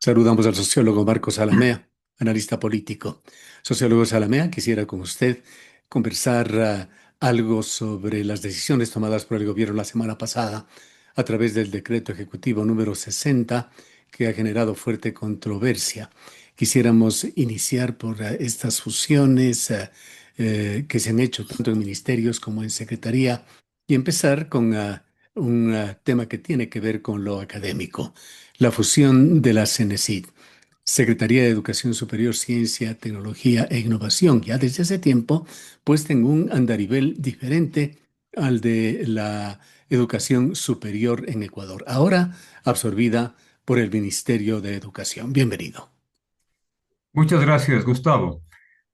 Saludamos al sociólogo Marcos Salamea, analista político. Sociólogo Salamea, quisiera con usted conversar algo sobre las decisiones tomadas por el gobierno la semana pasada a través del decreto ejecutivo número 60 que ha generado fuerte controversia. Quisiéramos iniciar por estas fusiones que se han hecho tanto en ministerios como en secretaría y empezar con un tema que tiene que ver con lo académico, la fusión de la CENESID, Secretaría de Educación Superior, Ciencia, Tecnología e Innovación, ya desde hace tiempo puesta en un andarivel diferente al de la educación superior en Ecuador, ahora absorbida por el Ministerio de Educación. Bienvenido. Muchas gracias, Gustavo.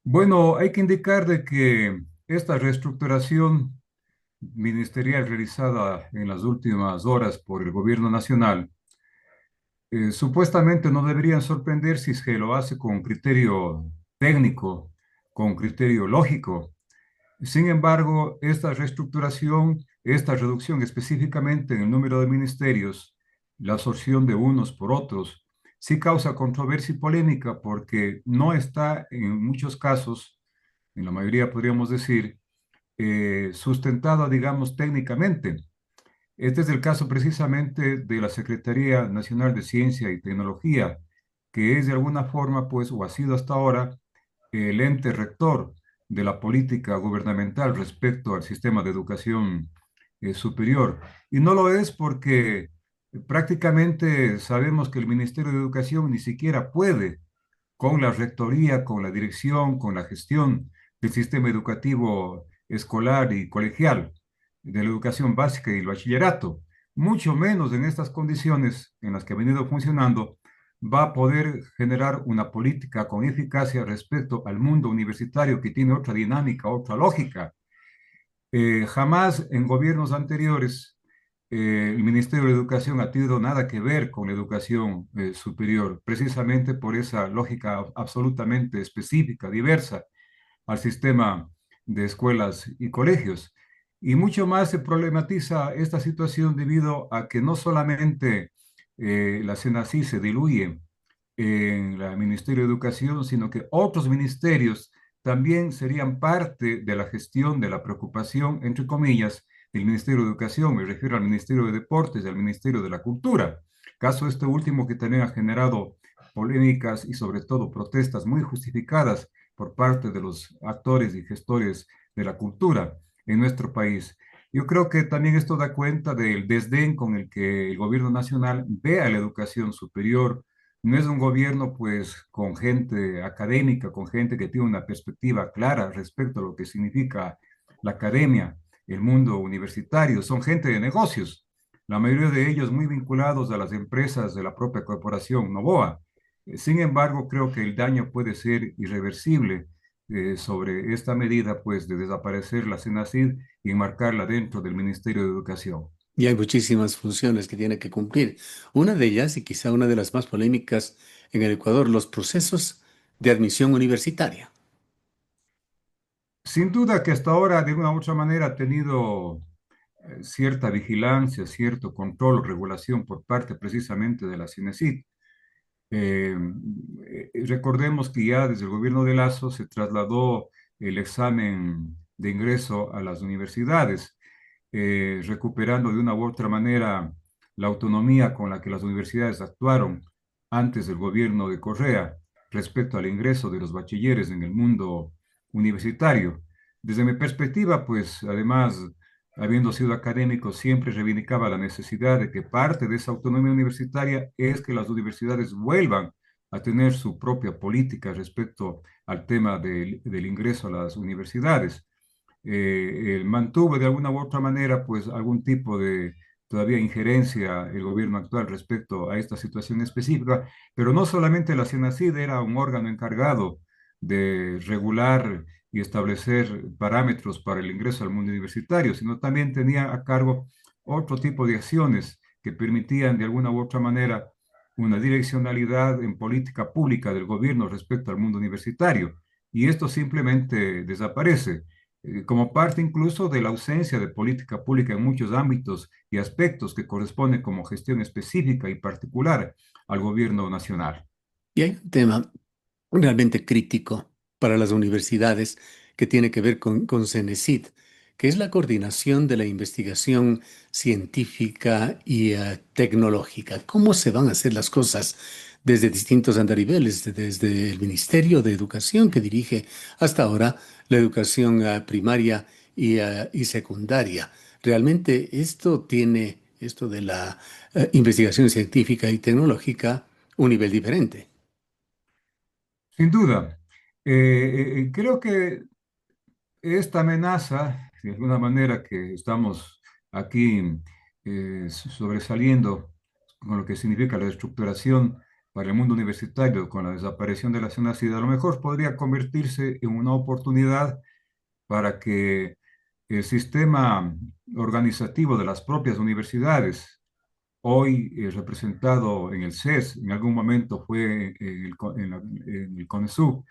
Bueno, hay que indicar de que esta reestructuración ministerial realizada en las últimas horas por el gobierno nacional, supuestamente no deberían sorprender si es que lo hace con criterio técnico, con criterio lógico. Sin embargo, esta reestructuración, esta reducción específicamente en el número de ministerios, la absorción de unos por otros, sí causa controversia y polémica porque no está en muchos casos, en la mayoría podríamos decir, sustentada, digamos, técnicamente. Este es el caso precisamente de la Secretaría Nacional de Ciencia y Tecnología, que es de alguna forma, pues, o ha sido hasta ahora, el ente rector de la política gubernamental respecto al sistema de educación superior. Y no lo es porque prácticamente sabemos que el Ministerio de Educación ni siquiera puede, con la rectoría, con la dirección, con la gestión del sistema educativo escolar y colegial, de la educación básica y el bachillerato, mucho menos en estas condiciones en las que ha venido funcionando, va a poder generar una política con eficacia respecto al mundo universitario que tiene otra dinámica, otra lógica. Jamás en gobiernos anteriores el Ministerio de Educación ha tenido nada que ver con la educación superior, precisamente por esa lógica absolutamente específica, diversa al sistema de escuelas y colegios. Y mucho más se problematiza esta situación debido a que no solamente la CENACI se diluye en el Ministerio de Educación, sino que otros ministerios también serían parte de la gestión de la preocupación, entre comillas, del Ministerio de Educación. Me refiero al Ministerio de Deportes y al Ministerio de la Cultura. Caso este último que también ha generado polémicas y sobre todo protestas muy justificadas por parte de los actores y gestores de la cultura en nuestro país. Yo creo que también esto da cuenta del desdén con el que el gobierno nacional ve a la educación superior. No es un gobierno pues con gente académica, con gente que tiene una perspectiva clara respecto a lo que significa la academia, el mundo universitario. Son gente de negocios, la mayoría de ellos muy vinculados a las empresas de la propia corporación Novoa. Sin embargo, creo que el daño puede ser irreversible sobre esta medida, pues, de desaparecer la CENACID y enmarcarla dentro del Ministerio de Educación. Y hay muchísimas funciones que tiene que cumplir. Una de ellas, y quizá una de las más polémicas en el Ecuador, los procesos de admisión universitaria. Sin duda que hasta ahora, de una u otra manera, ha tenido cierta vigilancia, cierto control o regulación por parte precisamente de la CINESID. Eh, Recordemos que ya desde el gobierno de Lazo se trasladó el examen de ingreso a las universidades, recuperando de una u otra manera la autonomía con la que las universidades actuaron antes del gobierno de Correa respecto al ingreso de los bachilleres en el mundo universitario. Desde mi perspectiva, pues además, habiendo sido académico, siempre reivindicaba la necesidad de que parte de esa autonomía universitaria es que las universidades vuelvan a tener su propia política respecto al tema del ingreso a las universidades. Mantuvo de alguna u otra manera pues algún tipo de todavía injerencia el gobierno actual respecto a esta situación específica, pero no solamente la CENACID era un órgano encargado de regular y establecer parámetros para el ingreso al mundo universitario, sino también tenía a cargo otro tipo de acciones que permitían de alguna u otra manera una direccionalidad en política pública del gobierno respecto al mundo universitario. Y esto simplemente desaparece. como parte incluso de la ausencia de política pública en muchos ámbitos y aspectos que corresponden como gestión específica y particular al gobierno nacional. Y hay un tema realmente crítico para las universidades que tiene que ver con CENESID, que es la coordinación de la investigación científica y tecnológica. ¿Cómo se van a hacer las cosas desde distintos andariveles, desde el Ministerio de Educación que dirige hasta ahora la educación primaria y secundaria? Realmente esto tiene, esto de la investigación científica y tecnológica, un nivel diferente. Sin duda, creo que esta amenaza, de alguna manera que estamos aquí sobresaliendo con lo que significa la estructuración para el mundo universitario, con la desaparición de la CENACID, a lo mejor podría convertirse en una oportunidad para que el sistema organizativo de las propias universidades, hoy representado en el CES, en algún momento fue en el CONESUB,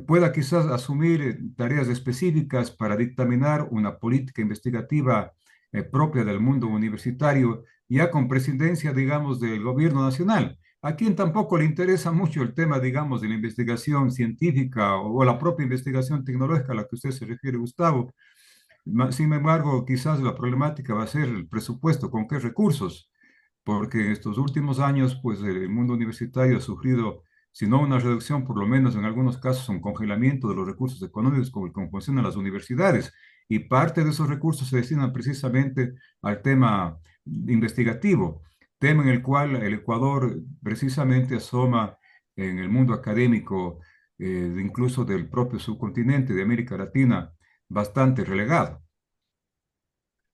pueda quizás asumir tareas específicas para dictaminar una política investigativa propia del mundo universitario, ya con presidencia, digamos, del gobierno nacional, a quien tampoco le interesa mucho el tema, digamos, de la investigación científica o la propia investigación tecnológica a la que usted se refiere, Gustavo. Sin embargo, quizás la problemática va a ser el presupuesto, con qué recursos, porque en estos últimos años, pues el mundo universitario ha sufrido, si no una reducción, por lo menos en algunos casos un congelamiento de los recursos económicos con el que funcionan las universidades. Y parte de esos recursos se destinan precisamente al tema investigativo, tema en el cual el Ecuador precisamente asoma en el mundo académico, incluso del propio subcontinente de América Latina, bastante relegado.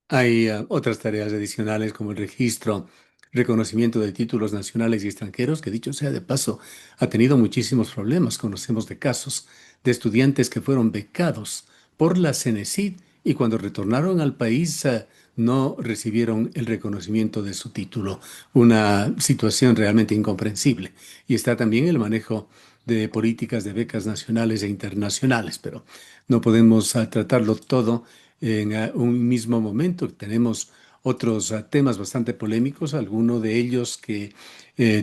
Hay otras tareas adicionales como el registro, reconocimiento de títulos nacionales y extranjeros, que dicho sea de paso, ha tenido muchísimos problemas. Conocemos de casos de estudiantes que fueron becados por la CENESID y cuando retornaron al país no recibieron el reconocimiento de su título. Una situación realmente incomprensible. Y está también el manejo de políticas de becas nacionales e internacionales, pero no podemos tratarlo todo en un mismo momento. Tenemos otros temas bastante polémicos, algunos de ellos que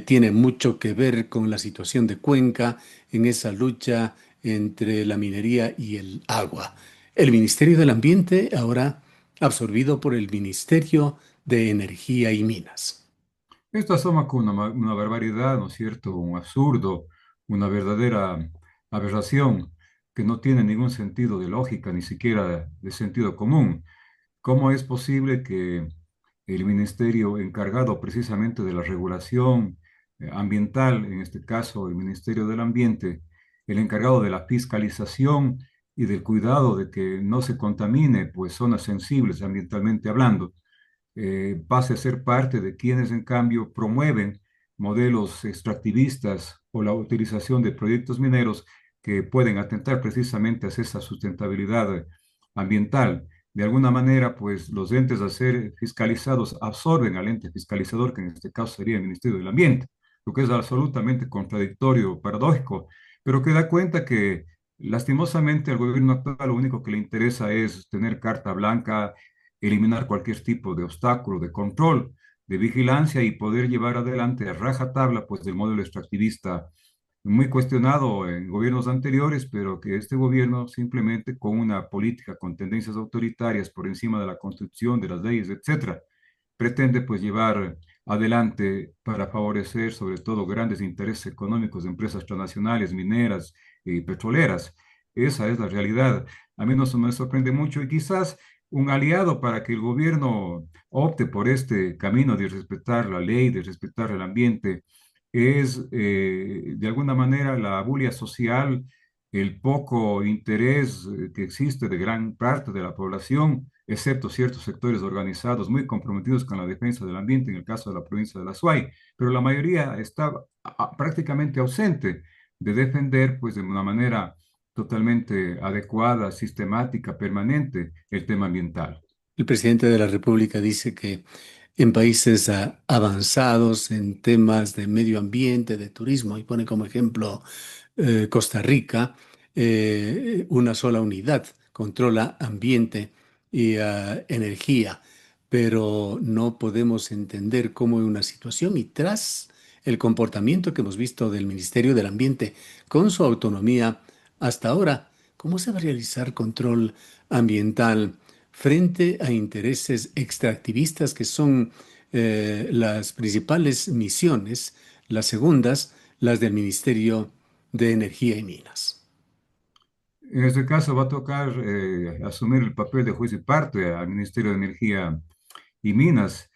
tienen mucho que ver con la situación de Cuenca en esa lucha entre la minería y el agua. El Ministerio del Ambiente ahora absorbido por el Ministerio de Energía y Minas. Esto asoma con una barbaridad, ¿no es cierto? Un absurdo, una verdadera aberración que no tiene ningún sentido de lógica, ni siquiera de sentido común. ¿Cómo es posible que el ministerio encargado precisamente de la regulación ambiental, en este caso el Ministerio del Ambiente, el encargado de la fiscalización y del cuidado de que no se contamine, pues zonas sensibles ambientalmente hablando, pase a ser parte de quienes en cambio promueven modelos extractivistas o la utilización de proyectos mineros que pueden atentar precisamente hacia esa sustentabilidad ambiental? De alguna manera, pues los entes a ser fiscalizados absorben al ente fiscalizador, que en este caso sería el Ministerio del Ambiente, lo que es absolutamente contradictorio, paradójico, pero que da cuenta que lastimosamente al gobierno actual lo único que le interesa es tener carta blanca, eliminar cualquier tipo de obstáculo, de control, de vigilancia y poder llevar adelante a rajatabla pues del modelo extractivista muy cuestionado en gobiernos anteriores, pero que este gobierno simplemente con una política con tendencias autoritarias por encima de la Constitución, de las leyes, etcétera, pretende pues llevar adelante para favorecer sobre todo grandes intereses económicos de empresas transnacionales, mineras y petroleras. Esa es la realidad. A mí no se me sorprende mucho y quizás un aliado para que el gobierno opte por este camino de respetar la ley, de respetar el ambiente, es de alguna manera la bulia social, el poco interés que existe de gran parte de la población, excepto ciertos sectores organizados muy comprometidos con la defensa del ambiente, en el caso de la provincia de La Suay, pero la mayoría está prácticamente ausente de defender, pues de una manera totalmente adecuada, sistemática, permanente, el tema ambiental. El presidente de la República dice que en países avanzados en temas de medio ambiente, de turismo, y pone como ejemplo Costa Rica, una sola unidad controla ambiente y energía, pero no podemos entender cómo en una situación y tras el comportamiento que hemos visto del Ministerio del Ambiente con su autonomía hasta ahora, cómo se va a realizar control ambiental frente a intereses extractivistas que son las principales misiones, las segundas, las del Ministerio de Energía y Minas. En este caso va a tocar asumir el papel de juez y parte al Ministerio de Energía y Minas.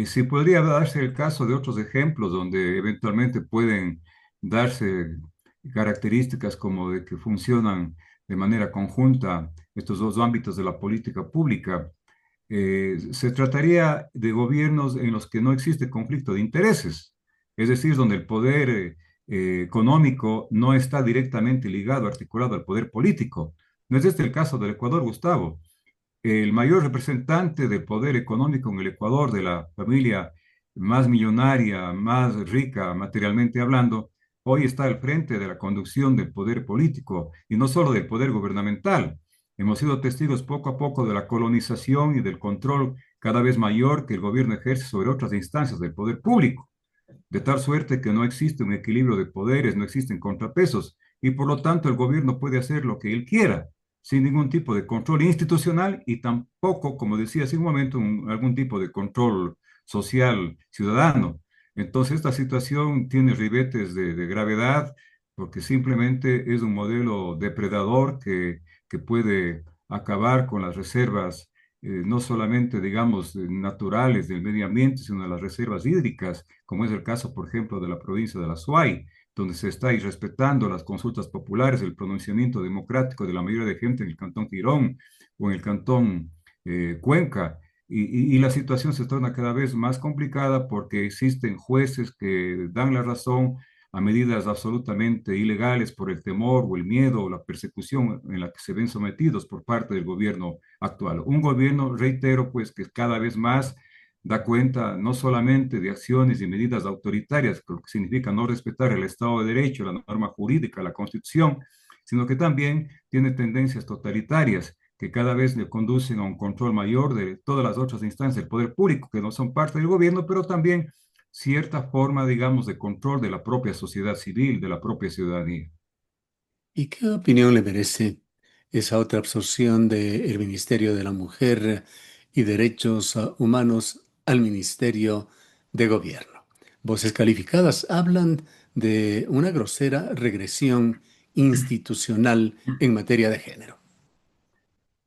Sí podría darse el caso de otros ejemplos donde eventualmente pueden darse características como de que funcionan de manera conjunta estos dos ámbitos de la política pública. Se trataría de gobiernos en los que no existe conflicto de intereses, es decir, donde el poder económico no está directamente ligado, articulado al poder político. No es este el caso del Ecuador, Gustavo. El mayor representante del poder económico en el Ecuador, de la familia más millonaria, más rica materialmente hablando, hoy está al frente de la conducción del poder político y no solo del poder gubernamental. Hemos sido testigos poco a poco de la colonización y del control cada vez mayor que el gobierno ejerce sobre otras instancias del poder público, de tal suerte que no existe un equilibrio de poderes, no existen contrapesos, y por lo tanto el gobierno puede hacer lo que él quiera, sin ningún tipo de control institucional y tampoco, como decía hace un momento, algún tipo de control social ciudadano. Entonces esta situación tiene ribetes de gravedad porque simplemente es un modelo depredador que puede acabar con las reservas, no solamente, digamos, naturales del medio ambiente, sino las reservas hídricas, como es el caso, por ejemplo, de la provincia de la Suay, donde se está irrespetando las consultas populares, el pronunciamiento democrático de la mayoría de gente en el cantón Quirón o en el cantón Cuenca. Y la situación se torna cada vez más complicada porque existen jueces que dan la razón a medidas absolutamente ilegales por el temor o el miedo o la persecución en la que se ven sometidos por parte del gobierno actual. Un gobierno, reitero, pues que cada vez más da cuenta no solamente de acciones y medidas autoritarias, lo que significa no respetar el Estado de Derecho, la norma jurídica, la Constitución, sino que también tiene tendencias totalitarias que cada vez le conducen a un control mayor de todas las otras instancias del poder público, que no son parte del gobierno, pero también cierta forma, digamos, de control de la propia sociedad civil, de la propia ciudadanía. ¿Y qué opinión le merece esa otra absorción del Ministerio de la Mujer y Derechos Humanos al Ministerio de Gobierno? Voces calificadas hablan de una grosera regresión institucional en materia de género.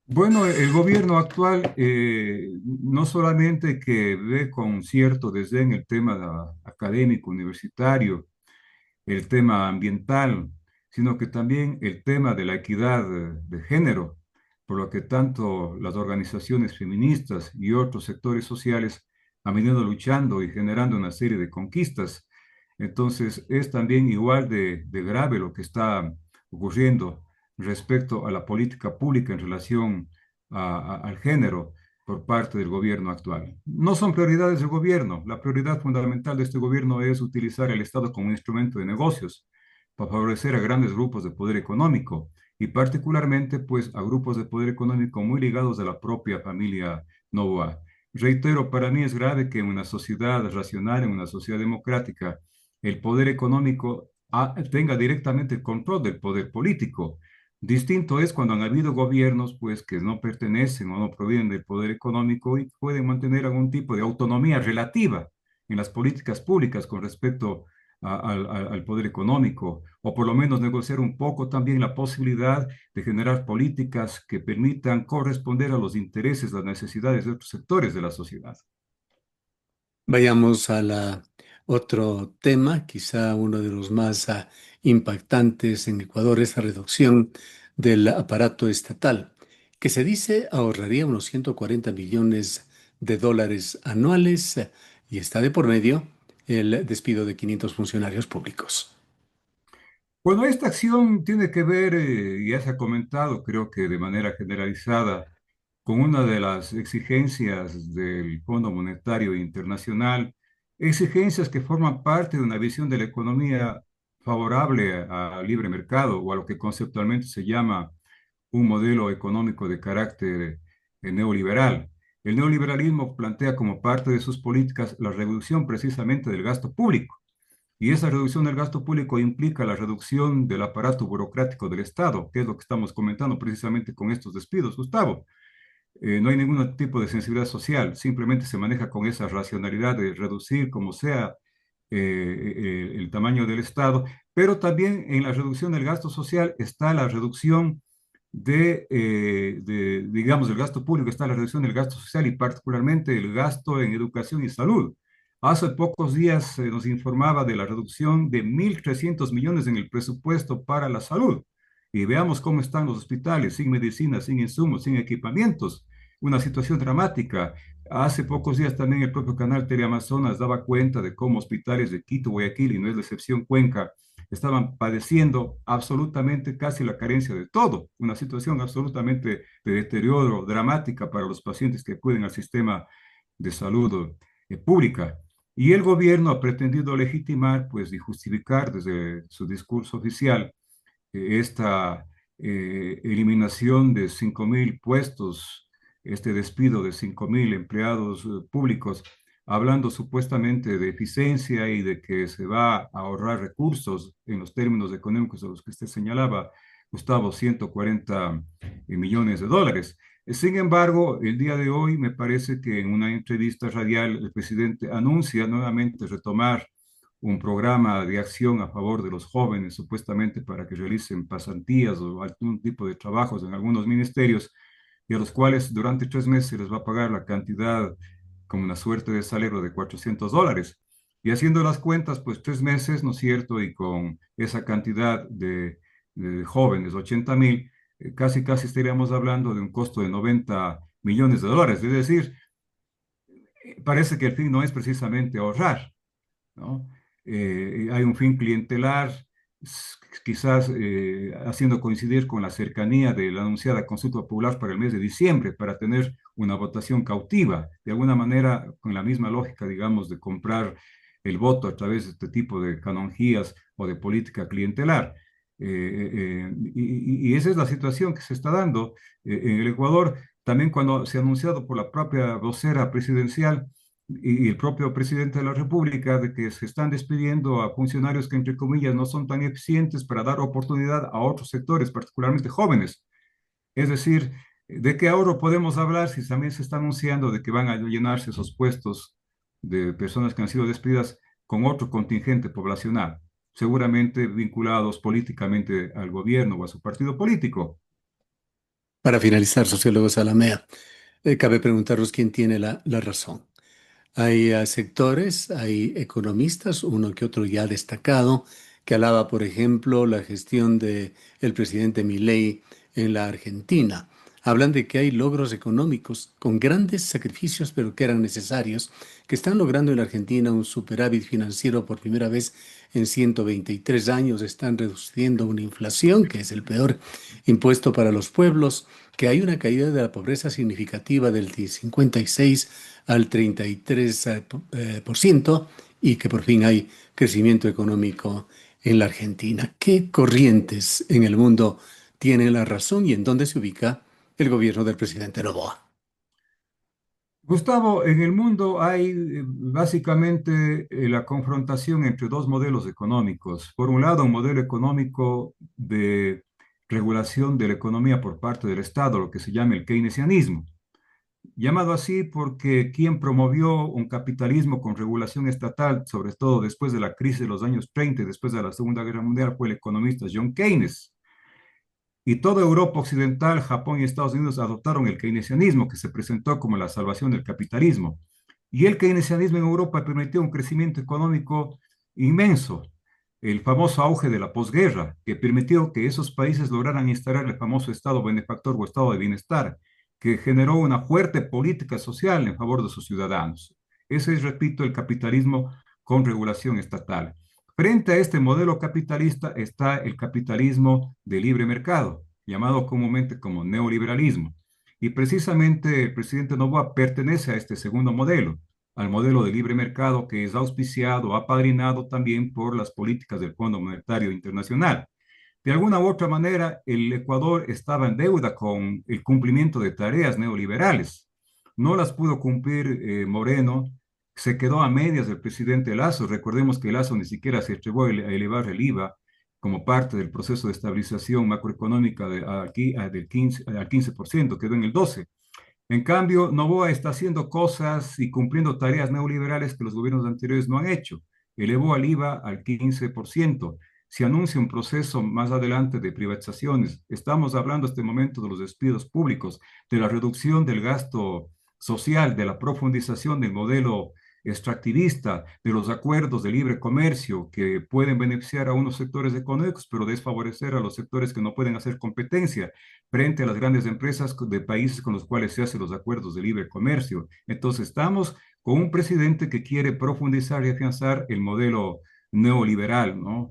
Bueno, el gobierno actual no solamente que ve con cierto desdén el tema académico, universitario, el tema ambiental, sino que también el tema de la equidad de género, por lo que tanto las organizaciones feministas y otros sectores sociales han venido luchando y generando una serie de conquistas. Entonces, es también igual de grave lo que está ocurriendo respecto a la política pública en relación al género por parte del gobierno actual. No son prioridades del gobierno. La prioridad fundamental de este gobierno es utilizar el Estado como un instrumento de negocios para favorecer a grandes grupos de poder económico y particularmente pues a grupos de poder económico muy ligados a la propia familia Novoa. Reitero, para mí es grave que en una sociedad racional, en una sociedad democrática, el poder económico tenga directamente el control del poder político. Distinto es cuando han habido gobiernos pues que no pertenecen o no provienen del poder económico y pueden mantener algún tipo de autonomía relativa en las políticas públicas con respecto al poder económico, o por lo menos negociar un poco también la posibilidad de generar políticas que permitan corresponder a los intereses, las necesidades de otros sectores de la sociedad. Vayamos a otro tema, quizá uno de los más impactantes en Ecuador, esa reducción del aparato estatal, que se dice ahorraría unos 140 millones de dólares anuales y está de por medio el despido de 500 funcionarios públicos. Bueno, esta acción tiene que ver, ya se ha comentado, creo que de manera generalizada, con una de las exigencias del Fondo Monetario Internacional, exigencias que forman parte de una visión de la economía favorable al libre mercado o a lo que conceptualmente se llama un modelo económico de carácter neoliberal. El neoliberalismo plantea como parte de sus políticas la reducción precisamente del gasto público. Y esa reducción del gasto público implica la reducción del aparato burocrático del Estado, que es lo que estamos comentando precisamente con estos despidos, Gustavo. No hay ningún tipo de sensibilidad social, simplemente se maneja con esa racionalidad de reducir como sea el tamaño del Estado, pero también en la reducción del gasto social está la reducción digamos, del gasto público, está la reducción del gasto social y particularmente el gasto en educación y salud. Hace pocos días se nos informaba de la reducción de 1.300 millones en el presupuesto para la salud. Y veamos cómo están los hospitales, sin medicinas, sin insumos, sin equipamientos. Una situación dramática. Hace pocos días también el propio canal Teleamazonas daba cuenta de cómo hospitales de Quito, Guayaquil, y no es la excepción Cuenca, estaban padeciendo absolutamente casi la carencia de todo, una situación absolutamente de deterioro dramática para los pacientes que acuden al sistema de salud pública. Y el gobierno ha pretendido legitimar, pues, y justificar desde su discurso oficial esta eliminación de 5.000 puestos, este despido de 5.000 empleados públicos, hablando supuestamente de eficiencia y de que se va a ahorrar recursos en los términos económicos a los que usted señalaba, Gustavo, 140 millones de dólares. Sin embargo, el día de hoy me parece que en una entrevista radial el presidente anuncia nuevamente retomar un programa de acción a favor de los jóvenes, supuestamente para que realicen pasantías o algún tipo de trabajos en algunos ministerios, y a los cuales durante 3 meses se les va a pagar la cantidad como una suerte de salario de $400. Y haciendo las cuentas, pues 3 meses, ¿no es cierto? Y con esa cantidad de jóvenes, 80.000, casi casi estaríamos hablando de un costo de 90 millones de dólares. Es decir, parece que el fin no es precisamente ahorrar, ¿no? Hay un fin clientelar, quizás haciendo coincidir con la cercanía de la anunciada consulta popular para el mes de diciembre, para tener una votación cautiva, de alguna manera con la misma lógica, digamos, de comprar el voto a través de este tipo de canonjías o de política clientelar. Y esa es la situación que se está dando en el Ecuador. También cuando se ha anunciado por la propia vocera presidencial, y el propio presidente de la República, de que se están despidiendo a funcionarios que, entre comillas, no son tan eficientes para dar oportunidad a otros sectores, particularmente jóvenes. Es decir, ¿de qué ahorro podemos hablar si también se está anunciando de que van a llenarse esos puestos de personas que han sido despedidas con otro contingente poblacional, seguramente vinculados políticamente al gobierno o a su partido político? Para finalizar, sociólogo Salamea, cabe preguntaros quién tiene la razón. Hay sectores, hay economistas, uno que otro ya destacado, que alaba, por ejemplo, la gestión de el presidente Milei en la Argentina. Hablan de que hay logros económicos con grandes sacrificios, pero que eran necesarios, que están logrando en la Argentina un superávit financiero por primera vez en 123 años, están reduciendo una inflación, que es el peor impuesto para los pueblos, que hay una caída de la pobreza significativa del 56 al 33% y que por fin hay crecimiento económico en la Argentina. ¿Qué corrientes en el mundo tienen la razón y en dónde se ubica el gobierno del presidente Noboa? Gustavo, en el mundo hay básicamente la confrontación entre dos modelos económicos. Por un lado, un modelo económico de regulación de la economía por parte del Estado, lo que se llama el keynesianismo, llamado así porque quien promovió un capitalismo con regulación estatal, sobre todo después de la crisis de los años 30 y después de la Segunda Guerra Mundial, fue el economista John Keynes. Y toda Europa occidental, Japón y Estados Unidos adoptaron el keynesianismo, que se presentó como la salvación del capitalismo. Y el keynesianismo en Europa permitió un crecimiento económico inmenso, el famoso auge de la posguerra, que permitió que esos países lograran instalar el famoso Estado benefactor o Estado de bienestar, que generó una fuerte política social en favor de sus ciudadanos. Ese es, repito, el capitalismo con regulación estatal. Frente a este modelo capitalista está el capitalismo de libre mercado, llamado comúnmente como neoliberalismo. Y precisamente el presidente Noboa pertenece a este segundo modelo, al modelo de libre mercado que es auspiciado, apadrinado también por las políticas del Fondo Monetario Internacional. De alguna u otra manera, el Ecuador estaba en deuda con el cumplimiento de tareas neoliberales. No las pudo cumplir Moreno, se quedó a medias del presidente Lazo. Recordemos que Lazo ni siquiera se atrevió a elevar el IVA como parte del proceso de estabilización macroeconómica del 15, al 15%, quedó en el 12%. En cambio, Noboa está haciendo cosas y cumpliendo tareas neoliberales que los gobiernos anteriores no han hecho. Elevó al IVA al 15%. Se anuncia un proceso más adelante de privatizaciones. Estamos hablando en este momento de los despidos públicos, de la reducción del gasto social, de la profundización del modelo extractivista, de los acuerdos de libre comercio que pueden beneficiar a unos sectores económicos, pero desfavorecer a los sectores que no pueden hacer competencia frente a las grandes empresas de países con los cuales se hacen los acuerdos de libre comercio. Entonces, estamos con un presidente que quiere profundizar y afianzar el modelo neoliberal, ¿no?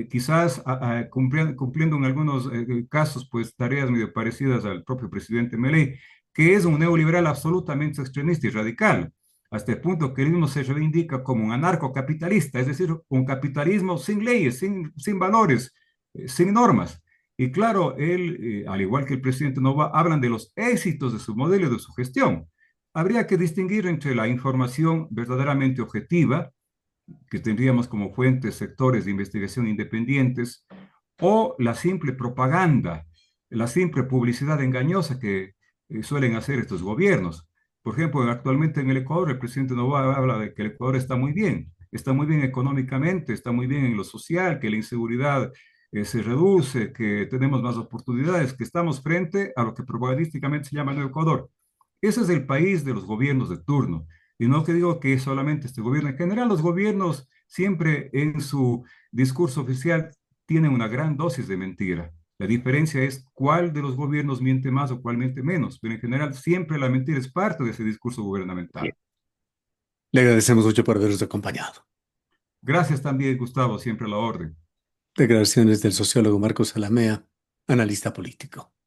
Quizás cumpliendo en algunos casos, pues tareas medio parecidas al propio presidente Milei, que es un neoliberal absolutamente extremista y radical, hasta el punto que él mismo se reivindica como un anarcocapitalista, es decir, un capitalismo sin leyes, sin valores, sin normas. Y claro, él, al igual que el presidente Nova, hablan de los éxitos de su modelo y de su gestión. Habría que distinguir entre la información verdaderamente objetiva, que tendríamos como fuentes sectores de investigación independientes, o la simple propaganda, la simple publicidad engañosa que suelen hacer estos gobiernos. Por ejemplo, actualmente en el Ecuador, el presidente Novoa habla de que el Ecuador está muy bien económicamente, está muy bien en lo social, que la inseguridad se reduce, que tenemos más oportunidades, que estamos frente a lo que propagandísticamente se llama el Ecuador. Ese es el país de los gobiernos de turno. Y no que digo que solamente este gobierno, en general los gobiernos siempre en su discurso oficial tienen una gran dosis de mentira. La diferencia es cuál de los gobiernos miente más o cuál miente menos, pero en general siempre la mentira es parte de ese discurso Bien. gubernamental. Le agradecemos mucho por habernos acompañado. Gracias también, Gustavo, siempre a la orden. Declaraciones del sociólogo Marcos Alamea, analista político.